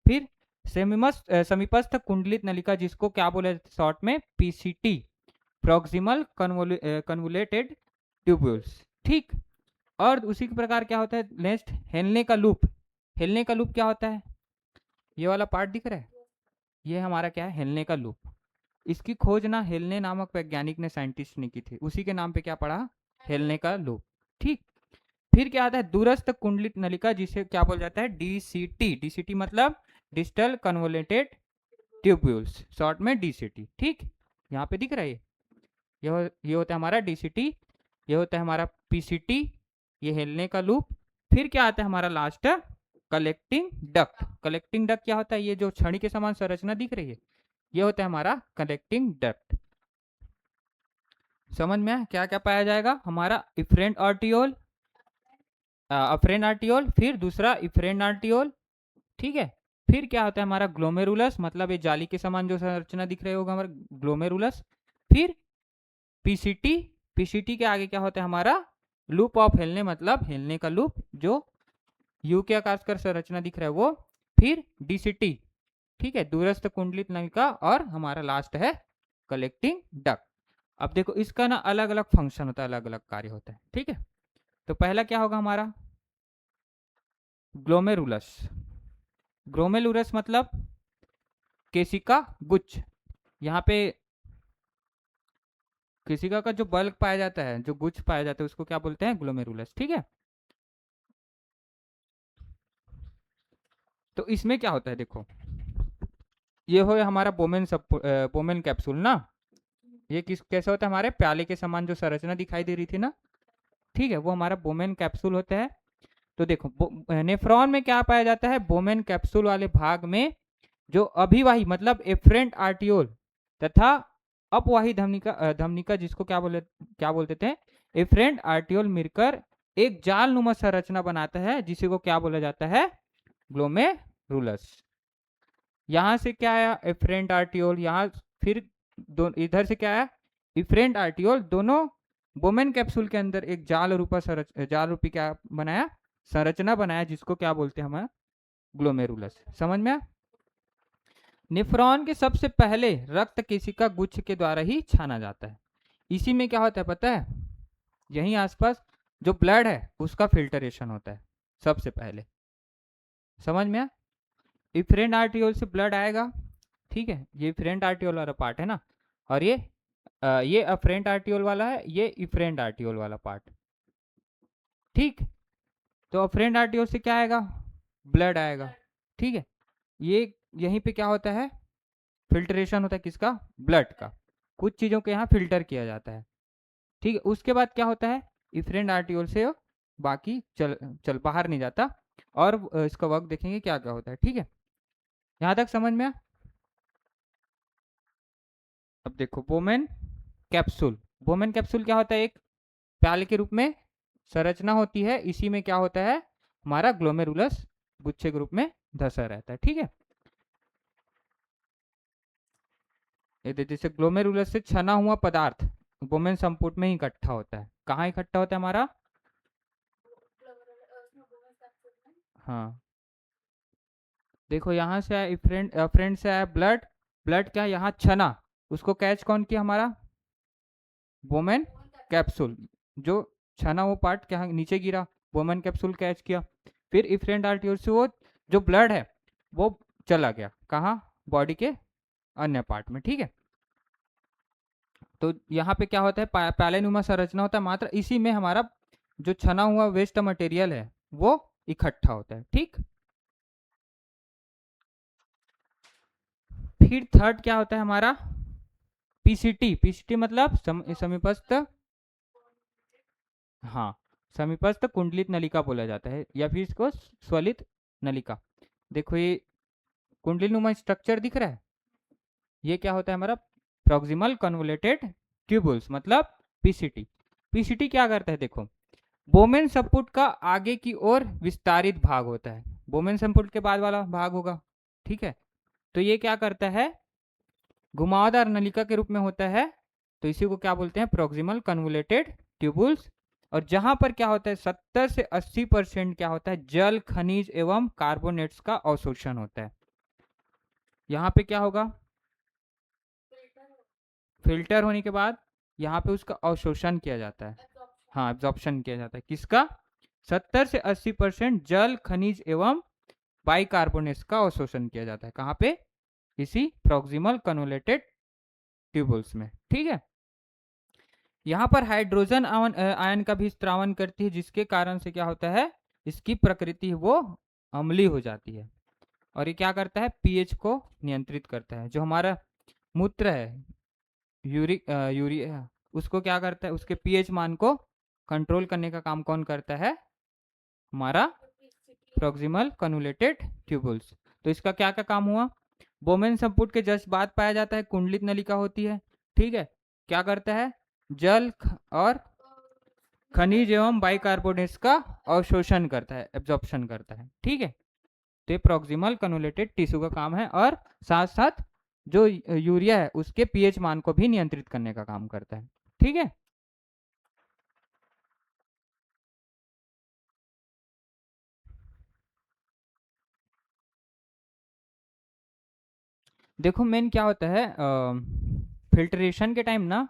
Speaker 1: फिर समीपस्थ कुंडलित नलिका, जिसको क्या बोले शॉर्ट में पीसीटी, प्रॉक्सिमल कन्वोलेटेड ट्यूब्यूल्स। ठीक, और उसी के प्रकार क्या होता है नेक्स्ट, हेलने का लूप। हेलने का लूप क्या होता है, ये वाला पार्ट दिख रहा है, ये हमारा क्या है, हेलने का लूप। इसकी खोज ना हेलने नामक वैज्ञानिक ने, साइंटिस्ट ने की थी, उसी के नाम पे क्या पढ़ा, हेलने का लूप। ठीक, फिर क्या आता है दूरस्थ कुंडलित नलिका, जिसे क्या बोला जाता है डीसीटी। डीसीटी मतलब डिजिटल कन्वोलेटेड ट्यूब्यूल्स, शॉर्ट में डीसीटी। ठीक, यहाँ पे दिख रहा है ये होता है हमारा डीसीटी, ये होता है हमारा पीसीटी, ये हिलने का लूप। फिर क्या आता है हमारा last, collecting duct. Collecting duct क्या होता है, ये जो छड़ी के समान संरचना दिख रही है, ये होता है हमारा कलेक्टिंग डक्ट। समझ में क्या क्या पाया जाएगा, हमारा इफ्रेंट आर्टियोल, अफ्रेंट आर्टियोल, फिर दूसरा इफ्रेंट आर्टियोल। ठीक है, फिर क्या होता है हमारा ग्लोमेरुलस, मतलब ये जाली के समान जो संरचना दिख रही होगा हमारा ग्लोमेरुलस। फिर पीसीटी, पीसीटी के आगे क्या होता है हमारा लूप ऑफ हेलने, मतलब हेलने का लूप जो यू के आकार का संरचना दिख रहा है वो। फिर डीसीटी, ठीक है, दूरस्थ कुंडलित नलिका, और हमारा लास्ट है कलेक्टिंग डक्ट। अब देखो इसका ना अलग अलग फंक्शन होता है, अलग अलग कार्य होता है। ठीक है, तो पहला क्या होगा हमारा ग्लोमेरुलस। ग्लोमेरुलस मतलब केशिका गुच्छ। यहाँ पे केशिका का जो बल्क पाया जाता है, जो गुच्छ पाया जाता है, उसको क्या बोलते हैं, ग्लोमेरुलस। ठीक है, तो इसमें क्या होता है देखो, ये हो हमारा बोमेन कैप्सूल ना, ये किस कैसे होता है, हमारे प्याले के समान जो संरचना दिखाई दे रही थी ना, ठीक है, वो हमारा बोमेन कैप्सूल होता है। तो देखो नेफ्रॉन में क्या पाया जाता है, बोमेन कैप्सूल वाले भाग में जो अभिवाही मतलब एफरेंट आर्टियोल तथा अपवाही धमनिका, जिसको क्या बोलते थे, एफरेंट आर्टियोल मिलकर एक जाल नुमा संरचना बनाता है, जिसे को क्या बोला जाता है, ग्लोमेरुलस। यहाँ से क्या आया, एफरेंट आर्टियोल, यहाँ फिर इधर से क्या आया, इफरेंट आर्टियोल, दोनों बोमेन कैप्सूल के अंदर एक जाल रूपी क्या बनाया, संरचना बनाया, जिसको क्या बोलते हैं हम, ग्लोमेरुलस। समझ में? नेफ्रॉन के सबसे पहले रक्त केशिका गुच्छ के द्वारा ही छाना जाता है। इसी में क्या होता है पता है, यहीं आसपास जो ब्लड है उसका फिल्टरेशन होता है सबसे पहले। समझ में? इफरेंट आर्टियोल से ब्लड आएगा, ठीक है, ये इफरेंट आर्टियोल वाला पार्ट है ना, और ये अफरेंट आर्टियोल वाला है, ये इफरेंट आर्टियोल वाला पार्ट। ठीक, तो अफरेंट आर्टियोल से क्या आएगा, ब्लड आएगा। ठीक है, ये यहीं पे क्या होता है, फिल्ट्रेशन होता है किसका, ब्लड का। कुछ चीज़ों को यहाँ फिल्टर किया जाता है। ठीक है, उसके बाद क्या होता है, इफरेंट आर्टियोल से बाकी चल बाहर नहीं जाता, और इसका वर्क देखेंगे क्या क्या होता है। ठीक है, यहाँ तक समझ में? अब देखो बोमेन कैप्सूल। बोमेन कैप्सूल क्या होता है, एक प्याले के रूप में संरचना होती है, इसी में क्या होता है हमारा ग्लोमेरुलस गुच्छे के रूप में धसा रहता है। ठीक है, ये जैसे ग्लोमेरुलस से छना हुआ पदार्थ बोमेन संपुट में ही इकट्ठा होता है। कहाँ इकट्ठा होता है हमारा, हाँ देखो यहाँ से आया फ्रेंड से आया ब्लड, ब्लड क्या यहाँ छना, उसको कैच कौन किया, हमारा बोमेन कैप्सूल। जो छना वो पार्ट क्या नीचे गिरा, बोमेन कैप्सूल कैच किया। फिर इफरेंट आर्टियोल से वो जो ब्लड है वो चला गया कहाँ, बॉडी के अन्य पार्ट में। ठीक है, तो यहाँ पे क्या होता है, पैलेनुमा संरचना होता है, मात्र इसी में हमारा जो छना हुआ वेस्ट मटेरियल है वो इकट्ठा होता है। ठीक, फिर थर्ड क्या होता है हमारा, पीसीटी। पीसीटी मतलब समीपस्थ, हाँ समीपस्थ कुंडलित नलिका बोला जाता है, या फिर इसको स्वलित नलिका। देखो ये कुंडलीनुमा स्ट्रक्चर दिख रहा है, ये क्या होता है हमारा प्रॉक्सिमल कन्वोलेटेड ट्यूबुल्स मतलब पीसीटी। पीसीटी क्या करता है, देखो बोमेन संपुट का आगे की ओर विस्तारित भाग होता है, बोमेन संपुट के बाद वाला भाग होगा, ठीक है। तो ये क्या करता है, घुमावदार नलिका के रूप में होता है, तो इसी को क्या बोलते हैं, प्रोक्सिमल कन्वोलेटेड ट्यूबुल्स। और जहां पर क्या होता है 70 से 80% क्या होता है, जल खनिज एवं कार्बोनेट्स का अवशोषण होता है। यहाँ पे क्या होगा, फिल्टर होने के बाद यहाँ पे उसका अवशोषण किया जाता है, हाँ एब्जॉर्प्शन किया जाता है, किसका, 70 से 80% जल खनिज एवं बाइकार्बोनेट्स का अवशोषण किया जाता है, कहाँ पे, इसी प्रोक्सिमल कन्वोलेटेड ट्यूबुल्स में, ठीक है। यहाँ पर हाइड्रोजन आयन का भी स्त्रावन करती है, जिसके कारण से क्या होता है, इसकी प्रकृति वो अम्लीय हो जाती है। और ये क्या करता है, पीएच को नियंत्रित करता है। जो हमारा मूत्र है, यूरिया, उसको क्या करता है, उसके पीएच मान को कंट्रोल करने का काम कौन करता है, हमारा प्रोक्सिमल कन्वोलेटेड ट्यूबुल्स। तो इसका क्या क्या काम हुआ, बोमेन संपुट के जस्ट बाद पाया जाता है कुंडलित नलिका होती है, ठीक है। क्या करता है, जल और खनिज एवं बाइकार्बोनेट्स का अवशोषण करता है, एब्जॉर्प्शन करता है, ठीक है। तो प्रोक्सिमल कन्वोलेटेड टिश्यू का काम है, और साथ साथ जो यूरिया है उसके पीएच मान को भी नियंत्रित करने का काम करता है, ठीक है। देखो मेन क्या होता है, फिल्ट्रेशन के टाइम ना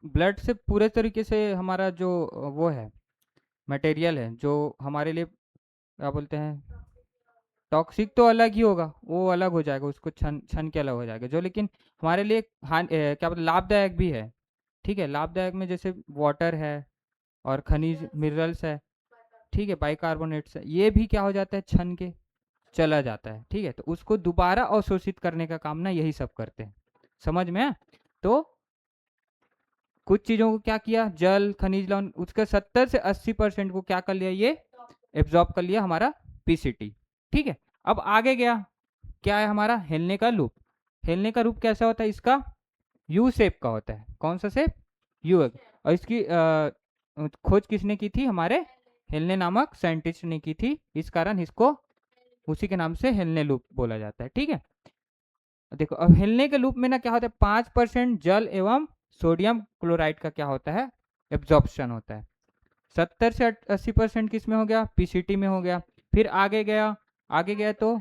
Speaker 1: ब्लड से पूरे तरीके से हमारा जो वो है मटेरियल है, जो हमारे लिए क्या बोलते हैं, टॉक्सिक तो अलग ही होगा, वो अलग हो जाएगा, उसको छन छन के अलग हो जाएगा, जो लेकिन हमारे लिए क्या बोलते लाभदायक भी है, ठीक है। लाभदायक में जैसे वाटर है और खनिज मिनरल्स है, ठीक है, बाइकार्बोनेट्स है, ये भी क्या हो जाता है, छन के चला जाता है, ठीक है। तो उसको दोबारा अवशोषित करने का काम ना यही सब करते हैं, समझ में। तो कुछ चीजों को क्या किया, जल खनिज लवण, उसका 70 से 80% को क्या कर लिया, ये एब्जॉर्ब कर लिया हमारा पीसीटी, ठीक है। अब आगे गया, क्या है हमारा, हिलने का लूप। हिलने का रूप कैसा होता है इसका, यू शेप का होता है, कौन सा शेप, यू। और इसकी खोज किसने की थी, हमारे हेलने नामक साइंटिस्ट ने की थी, इस कारण इसको उसी के नाम से हेलने लूप बोला जाता है, ठीक है। देखो अब हिलने के लूप में ना क्या होता है, 5% जल एवं सोडियम क्लोराइड का क्या होता है, एब्जॉर्प्शन होता है। 70 से 80% किस में हो गया, पीसीटी में हो गया। फिर आगे गया, आगे गया तो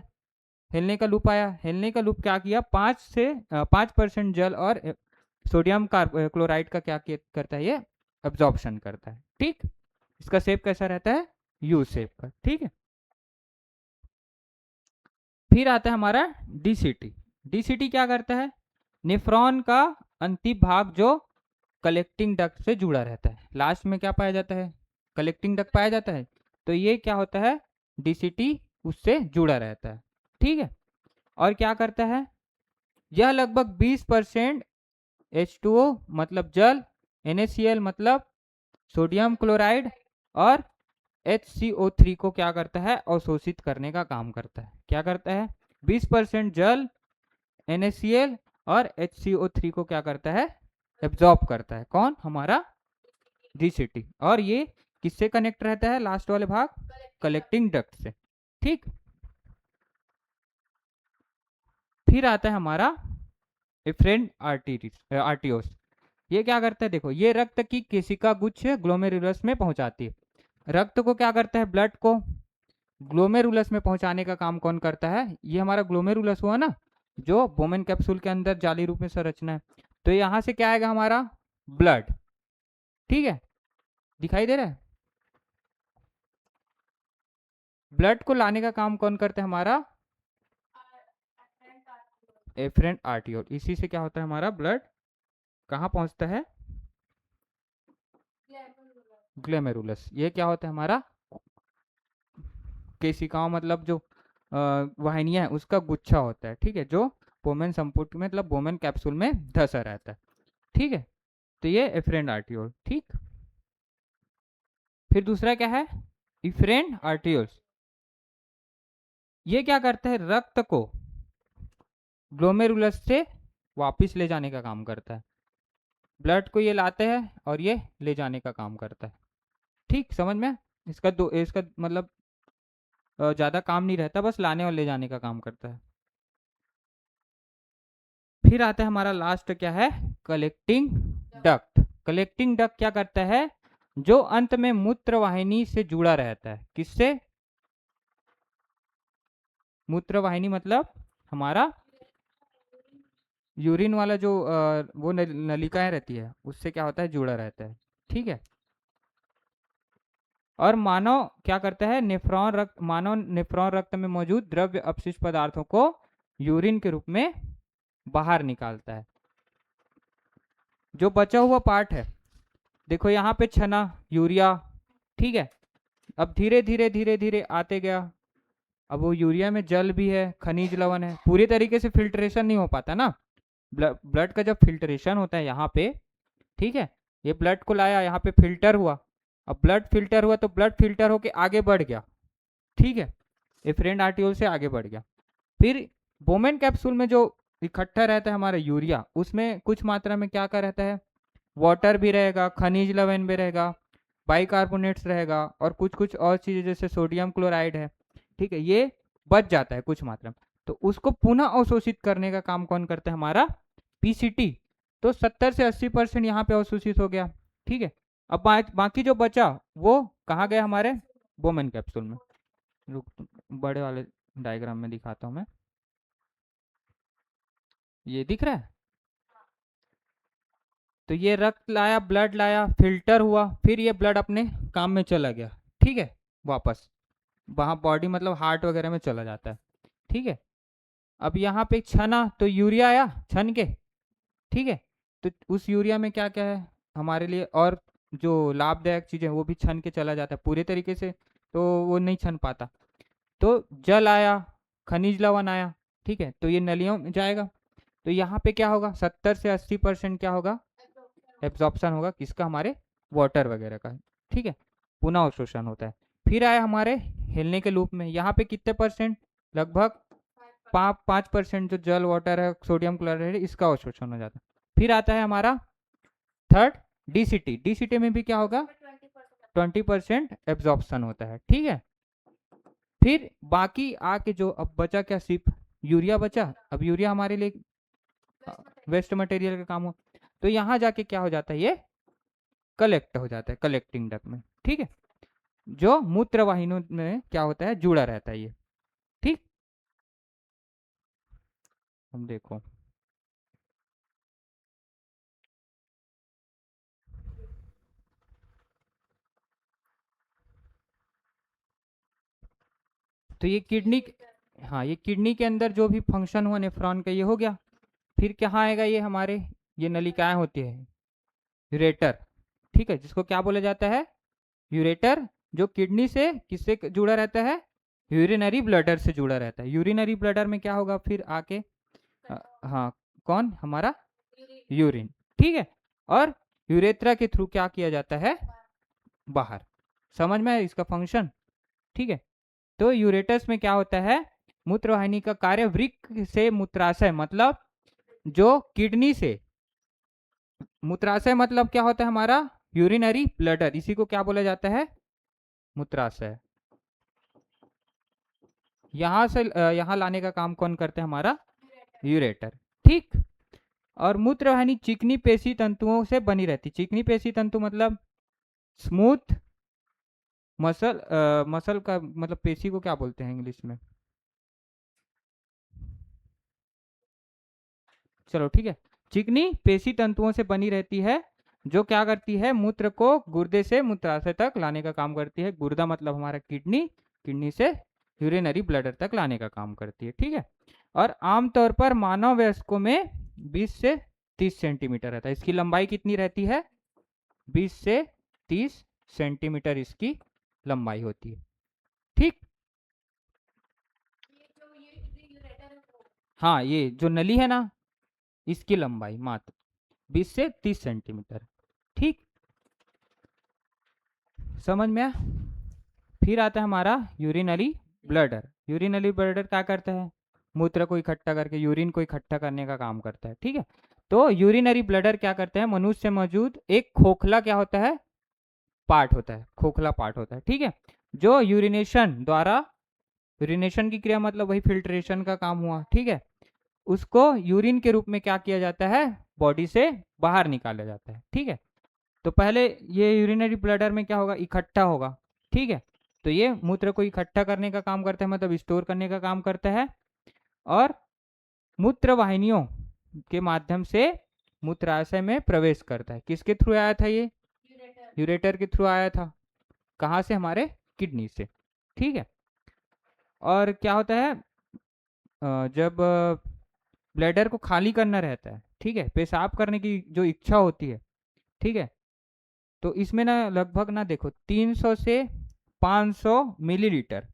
Speaker 1: हिलने का लूप आया, हिलने का लूप क्या किया, 5% जल और सोडियम क्लोराइड का क्या करता है, ये एब्जॉर्प्शन करता है, ठीक। इसका शेप कैसा रहता है, यू शेप का, ठीक है। फिर आता है हमारा डीसीटी। डीसीटी क्या करता है, नेफ्रॉन का अंतिम भाग जो कलेक्टिंग डक्ट से जुड़ा रहता है, लास्ट में क्या पाया जाता है, कलेक्टिंग डक्ट पाया जाता है। तो ये क्या होता है, डीसीटी उससे जुड़ा रहता है, ठीक है। और क्या करता है, यह लगभग 20% H2O मतलब जल, NaCl मतलब सोडियम क्लोराइड, और HCO3 को क्या करता है, अवशोषित करने का काम करता है। क्या करता है, 20% जल, NaCl और HCO3 को क्या करता है, एब्जॉर्ब करता है, कौन, हमारा डीसीटी। और ये किससे कनेक्ट रहता है, लास्ट वाले भाग, कलेक्टिंग डक्ट से, ठीक। फिर आता है हमारा एफरेंट आर्टियोस। ये क्या करता है, देखो ये रक्त की केशिका गुच्छ ग्लोमेरुलस में पहुंचाती है। रक्त को क्या करता है, ब्लड को ग्लोमेरुलस में पहुंचाने का काम कौन करता है, ये हमारा ग्लोमेरुलस हुआ ना, जो बोमेन कैप्सूल के अंदर जाली रूप में संरचना है। तो यहाँ से क्या आएगा, हमारा ब्लड, ठीक है, दिखाई दे रहा है। ब्लड को लाने का काम कौन करता है, हमारा एफरेंट आर्टियोल। इसी से क्या होता है, हमारा ब्लड कहाँ पहुंचता है, ग्लोमेरुलस। ये क्या होता है, हमारा केशिकाओं मतलब जो वाहिनियां है उसका गुच्छा होता है, ठीक है, जो बोमेन संपुट में मतलब बोमेन कैप्सूल में धसा रहता है, ठीक है। तो ये एफरेंट आर्टियोल, ठीक। फिर दूसरा क्या है, इफरेंट आर्टियोल्स। ये क्या करता है, रक्त को ग्लोमेरुलस से वापस ले जाने का काम करता है। ब्लड को ये लाते हैं और ये ले जाने का काम करता है। ठीक, समझ में? इसका मतलब ज़्यादा काम नहीं रहता, बस लाने और ले जाने का काम करता है। फिर आता है हमारा लास्ट क्या है, कलेक्टिंग डक्ट। कलेक्टिंग डक्ट क्या करता है, जो अंत में मूत्र वाहिनी से जुड़ा रहता है। किससे? मूत्र वाहिनी मतलब हमारा यूरिन वाला जो वो नलिकाएं रहती है, उससे क्या होता है, जुड़ा रहता है। ठीक है। और मानव क्या करता है, मानव नेफ्रॉन रक्त में मौजूद द्रव्य अपशिष्ट पदार्थों को यूरिन के रूप में बाहर निकालता है। जो बचा हुआ पार्ट है, देखो यहाँ पे छना, यूरिया, ठीक है। अब धीरे धीरे धीरे धीरे आते गया। अब वो यूरिया में जल भी है, खनिज लवण है, पूरी तरीके से फिल्ट्रेशन नहीं हो पाता ना। ब्लड का जब फिल्ट्रेशन होता है यहाँ पे, ठीक है, ये ब्लड को लाया यहाँ पे, फिल्टर हुआ। अब ब्लड फिल्टर हुआ तो ब्लड फिल्टर होके आगे बढ़ गया, ठीक है, एफरेंट आर्टियोल से आगे बढ़ गया। फिर बोमेन कैप्सूल में जो इकट्ठा रहता है हमारा यूरिया, उसमें कुछ मात्रा में क्या रहता है, वाटर भी रहेगा, खनिज लवण भी रहेगा, बाइकार्बोनेट्स रहेगा, और कुछ कुछ और चीज़ें जैसे सोडियम क्लोराइड है, ठीक है, ये बच जाता है कुछ मात्रा में। तो उसको पुनः अवशोषित करने का काम कौन करता है, हमारा पीसीटी। तो 70 से 80% यहाँ पे अवशोषित हो गया, ठीक है। अब बाकी जो बचा वो कहाँ गया, हमारे बोमेन कैप्सूल में। रुक, बड़े वाले डायग्राम में दिखाता हूँ मैं। ये दिख रहा है? तो ये रक्त लाया, ब्लड लाया, फिल्टर हुआ, फिर ये ब्लड अपने काम में चला गया, ठीक है, वापस वहाँ बॉडी मतलब हार्ट वगैरह में चला जाता है, ठीक है। अब यहाँ पे छना, तो यूरिया आया छन के, ठीक है। तो उस यूरिया में क्या क्या है हमारे लिए, और जो लाभदायक चीज़ें वो भी छन के चला जाता है पूरे तरीके से, तो वो नहीं छन पाता। तो जल आया, खनिज लवण आया, ठीक है, तो ये नलियों में जाएगा। तो यहाँ पे क्या होगा, 70 से 80% क्या होगा, एब्जॉर्प्शन होगा, किसका, हमारे वाटर वगैरह का, ठीक है, पुनः अवशोषण होता है। फिर आया हमारे हिलने के लूप में, यहाँ पे कितने परसेंट, लगभग 5% जो जल वाटर है, सोडियम क्लोराइड, इसका अवशोषण हो जाता है। फिर आता है हमारा थर्ड डीसीटी। डीसीटी में भी क्या होगा, 20% एब्जॉर्प्शन होता है, ठीक है। फिर बाकी आके जो अब बचा क्या, सिर्फ यूरिया बचा। अब यूरिया हमारे लिए वेस्ट मटेरियल का काम हो, तो यहाँ जाके क्या हो जाता है, ये कलेक्ट हो जाता है कलेक्टिंग डक्ट में, ठीक है, जो मूत्र वाहिनियों में क्या होता है, जुड़ा रहता है ये, ठीक। हम देखो, तो ये किडनी, हाँ, ये किडनी के अंदर जो भी फंक्शन हुआ नेफ्रॉन का, ये हो गया। फिर कहाँ आएगा, ये हमारे ये नलिकाएं होती है, यूरेटर, ठीक है, जिसको क्या बोला जाता है, यूरेटर, जो किडनी से किससे जुड़ा रहता है, यूरिनरी ब्लडर से जुड़ा रहता है। यूरिनरी ब्लडर में क्या होगा फिर आके, हाँ, कौन, हमारा यूरिन, ठीक है। और यूरेथ्रा के थ्रू क्या किया जाता है, बाहर। समझ में इसका फंक्शन, ठीक है। तो यूरेटस में क्या होता है, मूत्रवाहिनी का कार्य, वृक्क से मूत्राशय मतलब जो किडनी से, मूत्राशय मतलब क्या होता है हमारा, यूरिनरी ब्लडर, इसी को क्या बोला जाता है, मूत्राशय। यहाँ से यहाँ लाने का काम कौन करते हैं, हमारा यूरेटर, ठीक। और मूत्रवाहिनी चिकनी पेशी तंतुओं से बनी रहती। चिकनी पेशी तंतु मतलब स्मूथ मसल, मसल का मतलब पेशी को क्या बोलते हैं इंग्लिश में, चलो ठीक है, चिकनी पेशी तंतुओं से बनी रहती है, जो क्या करती है, मूत्र को गुर्दे से मूत्राशय तक लाने का काम करती है। गुर्दा मतलब हमारा किडनी, किडनी से यूरिनरी ब्लडर तक लाने का काम करती है, ठीक है। और आमतौर पर मानव वयस्कों में 20 से 30 सेंटीमीटर रहता है। इसकी लंबाई कितनी रहती है, 20 से 30 सेंटीमीटर इसकी लंबाई होती है, ठीक। हाँ, ये जो नली है ना, इसकी लंबाई मात्र 20 से 30 सेंटीमीटर, ठीक, समझ में आया। फिर आता है हमारा यूरिनरी ब्लडर। यूरिनरी ब्लडर क्या करता है, मूत्र को इकट्ठा करके यूरिन को इकट्ठा करने का काम करता है, ठीक है। तो यूरिनरी ब्लडर क्या करते हैं, मनुष्य में मौजूद एक खोखला क्या होता है, पार्ट होता है, खोखला पार्ट होता है, ठीक है, जो यूरिनेशन द्वारा, यूरिनेशन की क्रिया मतलब वही फिल्ट्रेशन का काम हुआ, ठीक है, उसको यूरिन के रूप में क्या किया जाता है, बॉडी से बाहर निकाला जाता है, ठीक है। तो पहले ये यूरिनरी ब्लडर में क्या होगा, इकट्ठा होगा, ठीक है, तो ये मूत्र को इकट्ठा करने का काम करता है, मतलब स्टोर करने का काम करता है, और मूत्र वाहिनियों के माध्यम से मूत्राशय में प्रवेश करता है। किसके थ्रू आया था ये, यूरेटर के थ्रू आया था, कहाँ से, हमारे किडनी से, ठीक है। और क्या होता है, जब ब्लैडर को खाली करना रहता है, ठीक है, पेशाब करने की जो इच्छा होती है, ठीक है, तो इसमें ना लगभग ना देखो 300 से 500 मिलीलीटर,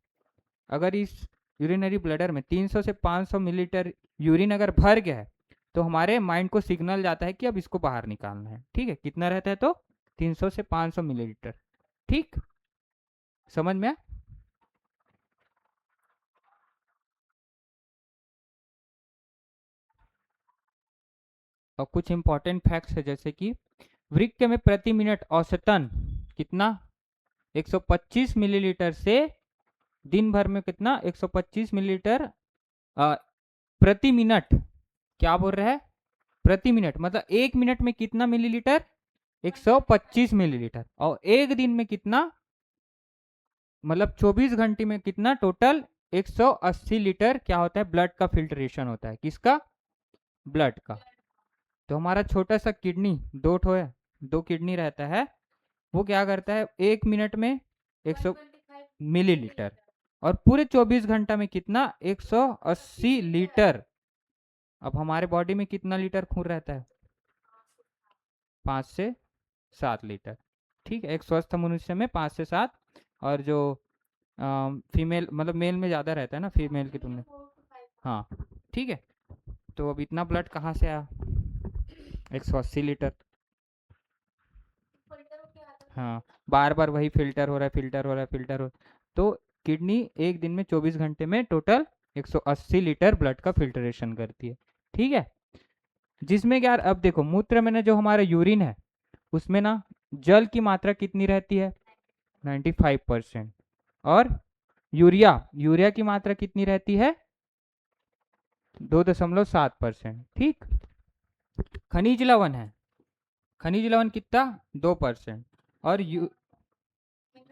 Speaker 1: अगर इस यूरिनरी ब्लैडर में 300 से 500 मिलीलीटर यूरिन अगर भर गया है, तो हमारे माइंड को सिग्नल जाता है कि अब इसको बाहर निकालना है, ठीक है, कितना रहता है, तो 300 से 500 मिलीलीटर, ठीक, समझ में आया? और कुछ इंपॉर्टेंट फैक्ट्स है, जैसे कि वृक्क में प्रति मिनट औसतन कितना, 125 मिलीलीटर से, दिन भर में कितना, 125 मिलीलीटर प्रति मिनट, क्या बोल रहा है, प्रति मिनट, मतलब एक मिनट में कितना मिलीलीटर, 125 मिलीलीटर, और एक दिन में कितना, मतलब 24 घंटे में कितना, टोटल 180 लीटर क्या होता है, ब्लड का फिल्ट्रेशन होता है, किसका, ब्लड का। तो हमारा छोटा सा किडनी, दो ठो है, दो किडनी रहता है, वो क्या करता है, एक मिनट में 100 मिलीलीटर, और पूरे 24 घंटा में कितना, 180 लीटर। अब हमारे बॉडी में कितना लीटर खून रहता है, 5 से 7 लीटर, ठीक है, एक स्वस्थ मनुष्य में 5 से 7, और जो फीमेल मतलब मेल में ज़्यादा रहता है ना, फीमेल की तुलना, हाँ, ठीक है। तो अब इतना ब्लड कहाँ से आया, 180 लीटर, हाँ, बार बार वही फिल्टर हो रहा है, फिल्टर हो रहा है, फिल्टर हो, तो किडनी एक दिन में 24 घंटे में टोटल 180 लीटर ब्लड का फिल्ट्रेशन करती है, ठीक है। जिसमें क्या, अब देखो मूत्र में ना जो हमारा यूरिन है, उसमें ना जल की मात्रा कितनी रहती है, 95%, और यूरिया, यूरिया की मात्रा कितनी रहती है, 2.7%, ठीक। खनिज लवण है, खनिज लवण कितना, 2%, और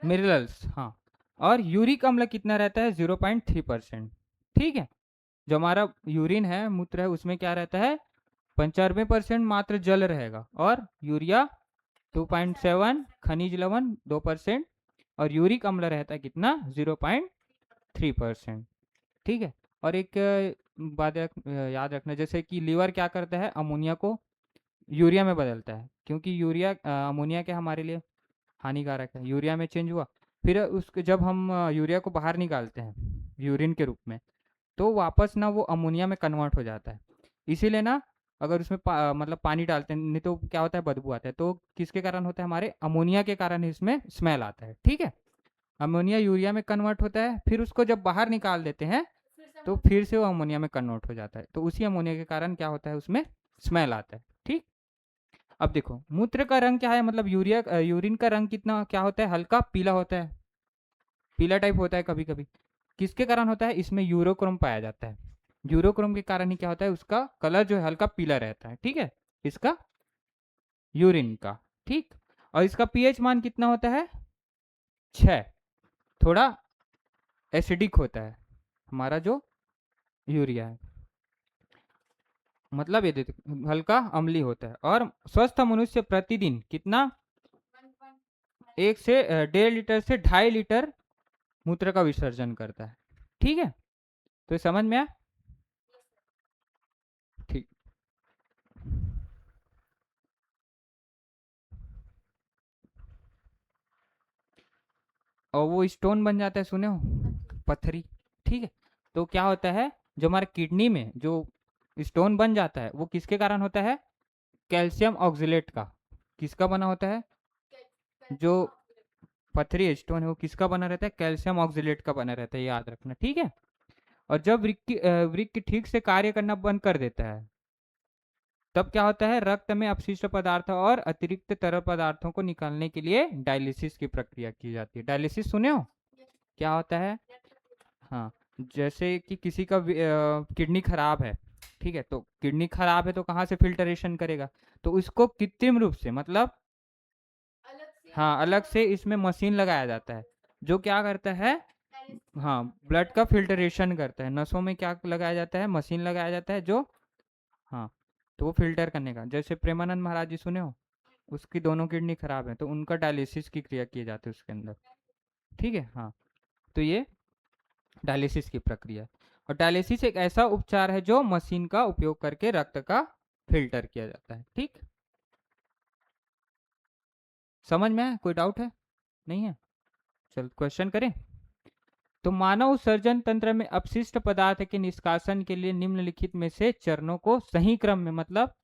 Speaker 1: मिनरल्स, हाँ, और यूरिक अम्ल कितना रहता है, 0.3%, ठीक है। जो हमारा यूरिन है, मूत्र है, उसमें क्या रहता है, 95% मात्र जल रहेगा, और यूरिया 2.7, खनिज लवण 2%, और यूरिक अम्ल रहता है कितना, 0.3%, ठीक है। और एक बात याद रखना, जैसे कि लीवर क्या करता है, अमोनिया को यूरिया में बदलता है, क्योंकि यूरिया अमोनिया क्या हमारे लिए हानिकारक है, यूरिया में चेंज हुआ, फिर उसके जब हम यूरिया को बाहर निकालते हैं यूरिन के रूप में, तो वापस ना वो अमोनिया में कन्वर्ट हो जाता है। इसीलिए ना अगर उसमें मतलब पानी डालते हैं, नहीं तो क्या होता है, बदबू आता है, तो किसके कारण होता है, हमारे अमोनिया के कारण ही इसमें स्मेल आता है, ठीक है। अमोनिया यूरिया में कन्वर्ट होता है, फिर उसको जब बाहर निकाल देते हैं, तो फिर से वो अमोनिया में कन्वर्ट हो जाता है, तो उसी अमोनिया के कारण क्या होता है, उसमें स्मेल आता है, ठीक। अब देखो मूत्र का रंग क्या है, मतलब यूरिन का रंग कितना क्या होता है, हल्का पीला होता है, पीला टाइप होता है कभी कभी, किसके कारण होता है, इसमें यूरोक्रोम पाया जाता है, यूरोक्रोम के कारण ही क्या होता है, उसका कलर जो है हल्का पीला रहता है, ठीक है, इसका यूरिन का, ठीक। और इसका पीएच मान कितना होता है, 6, थोड़ा एसिडिक होता है हमारा जो यूरिया है, मतलब ये हल्का अम्ली होता है। और स्वस्थ मनुष्य प्रतिदिन कितना, 1 से 1.5 लीटर से 2.5 लीटर मूत्र का विसर्जन करता है, ठीक है। तो ये समझ में आया, ठीक। और वो स्टोन बन जाता है, सुने हो, पत्थरी, ठीक है। तो क्या होता है, जो हमारे किडनी में जो स्टोन बन जाता है, वो किसके कारण होता है, कैल्शियम ऑक्जिलेट का, किसका बना होता है, जो पथरी स्टोन है वो किसका बना रहता है, कैल्शियम ऑक्जिलेट का बना रहता है, याद रखना, ठीक है। और जब वृक्क ठीक से कार्य करना बंद कर देता है, तब क्या होता है, रक्त में अपशिष्ट पदार्थ और अतिरिक्त तरल पदार्थों को निकालने के लिए डायलिसिस की प्रक्रिया की जाती है। डायलिसिस सुने हो क्या होता है? हाँ, जैसे कि किसी का किडनी खराब है, ठीक है, तो किडनी खराब है तो कहाँ से फिल्टरेशन करेगा, तो उसको कृत्रिम रूप से मतलब
Speaker 2: अलग से
Speaker 1: हाँ अलग से इसमें मशीन लगाया जाता है जो क्या करता है, हाँ ब्लड का फिल्टरेशन करता है। नसों में क्या लगाया जाता है, मशीन लगाया जाता है जो, हाँ, तो वो फिल्टर करने का। जैसे प्रेमानंद महाराज जी सुने हो, उसकी दोनों किडनी खराब है तो उनका डायलिसिस की क्रिया की जाती है उसके अंदर, ठीक है। हाँ, तो ये डायलिसिस की प्रक्रिया है। और डायलिसिस एक ऐसा उपचार है जो मशीन का उपयोग करके रक्त का फिल्टर किया जाता है, ठीक। समझ में आया? कोई डाउट है? नहीं है? चल क्वेश्चन करें। तो मानव सर्जन तंत्र में अपशिष्ट पदार्थ के निष्कासन के लिए निम्नलिखित में से चरणों को सही क्रम में, मतलब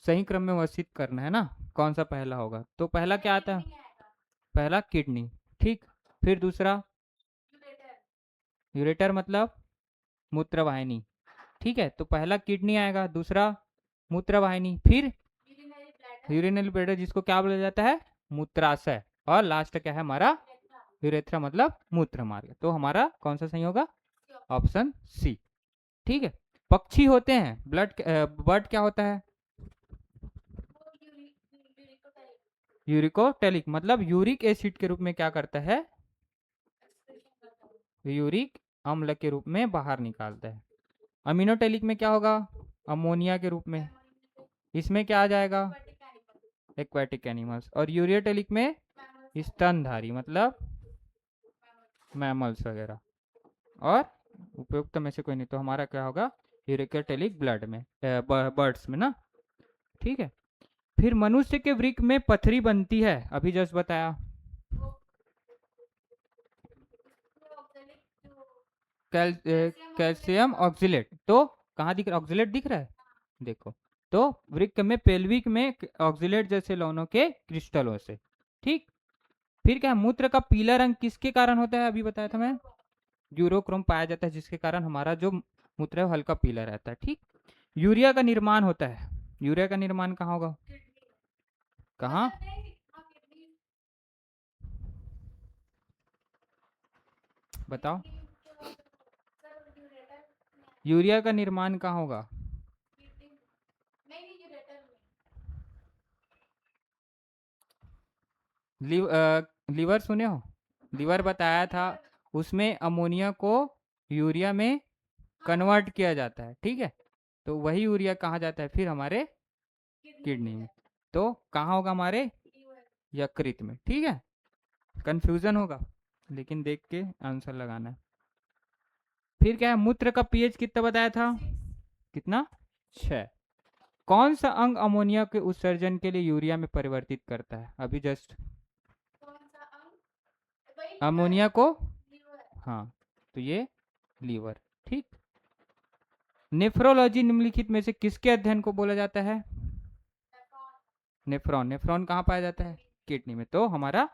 Speaker 1: सही क्रम में व्यवस्थित करना है ना, कौन सा पहला होगा? तो पहला क्या आता है? पहला किडनी, ठीक। फिर दूसरा यूरेटर मतलब मूत्रवाहिनी, ठीक है, तो पहला किडनी आएगा, दूसरा मूत्रवाहिनी, फिर यूरिनरी ब्लैडर जिसको क्या बोला जाता है, मूत्राशय, और लास्ट क्या है हमारा, यूरेथ्रा मतलब मूत्र मार्ग। तो हमारा कौन सा सही होगा? ऑप्शन सी, ठीक है। पक्षी होते हैं, बर्ड क्या होता है? यूरिकोटेलिक मतलब यूरिक एसिड के रूप में क्या करता है, यूरिक अम्ल के रूप में बाहर निकालता है। अमीनोटेलिक में क्या होगा, अमोनिया के रूप में। इसमें क्या आ जाएगा, एक्वाटिक एनिमल्स। और यूरियोटेलिक में स्तनधारी मतलब मैमल्स वगैरह। और उपयुक्त में से कोई नहीं, तो हमारा क्या होगा, यूरिकोटेलिक ब्लड में, बर्ड्स में ना, ठीक है। फिर मनुष्य के वृक्क में पथरी बनती है, अभी जस्ट बताया, कैल्शियम ऑक्सिलेट। तो कहाँ दिख रहा है, ऑक्सिलेट दिख रहा है, देखो। तो वृक्क में, पेल्विक में ऑक्सिलेट जैसे लवणों के क्रिस्टलों से, ठीक। फिर क्या, मूत्र का पीला रंग किसके कारण होता है, अभी बताया था मैं, यूरोक्रोम पाया जाता है जिसके कारण हमारा जो मूत्र है हल्का पीला रहता है, ठीक। यूरिया का निर्माण होता है, यूरिया का निर्माण कहाँ होगा, कहाँ, बताओ, यूरिया का निर्माण कहाँ होगा, लीवर सुने हो, लीवर बताया था, उसमें अमोनिया को यूरिया में कन्वर्ट किया जाता है, ठीक है। तो वही यूरिया कहाँ जाता है फिर, हमारे किडनी में। तो कहाँ होगा, हमारे यकृत में, ठीक है। कंफ्यूजन होगा लेकिन देख के आंसर लगाना है। फिर क्या है, मूत्र का पीएच कितना बताया था, कितना, 6। कौन सा अंग अमोनिया के उत्सर्जन के लिए यूरिया में परिवर्तित करता है, अभी जस्ट, अमोनिया को, हाँ, तो ये लीवर, ठीक। नेफ्रोलॉजी निम्नलिखित में से किसके अध्ययन को बोला जाता है, नेफ्रॉन। नेफ्रॉन कहाँ पाया जाता है, किडनी में, तो हमारा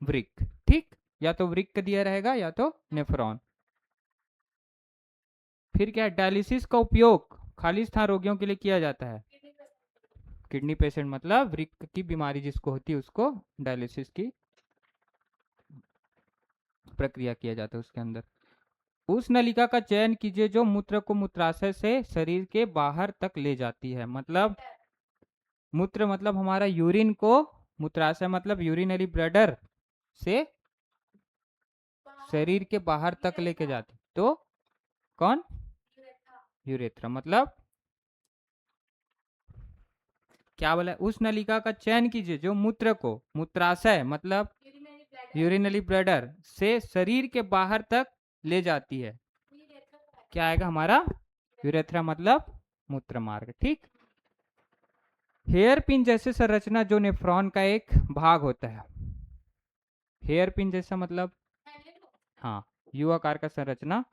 Speaker 1: वृक्क, ठीक। या तो वृक्क दिया रहेगा या तो नेफ्रॉन। फिर क्या है, डायलिसिस का उपयोग खाली स्थान रोगियों के लिए किया जाता है, किडनी पेशेंट मतलब वृक्क की बीमारी जिसको होती है उसको डायलिसिस की प्रक्रिया किया जाता है उसके अंदर। उस नलिका का चयन कीजिए जो मूत्र को मूत्राशय से शरीर के बाहर तक ले जाती है, मतलब मूत्र मतलब हमारा यूरिन को, मूत्राशय मतलब यूरिनरी ब्लैडर से शरीर के बाहर तक लेके जाती, तो कौन, यूरेथ्रा मतलब क्या बोला, उस नलिका का चयन कीजिए जो मूत्र को मूत्राशय मतलब यूरिनरी ब्लैडर से शरीर के बाहर तक ले जाती है, क्या आएगा हमारा, यूरेथ्रा मतलब मूत्र मार्ग, ठीक। हेयर पिन जैसे संरचना जो नेफ्रॉन का एक भाग होता है, हेयर पिन जैसा मतलब, हाँ, यू आकार का संरचना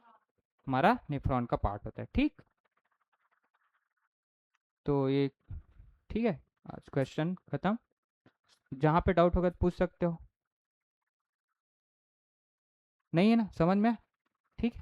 Speaker 1: हमारा नेफ्रॉन का पार्ट होता है, ठीक। तो ये ठीक है, आज क्वेश्चन खत्म। जहाँ पे डाउट होगा तो पूछ सकते हो, नहीं है ना समझ में, ठीक।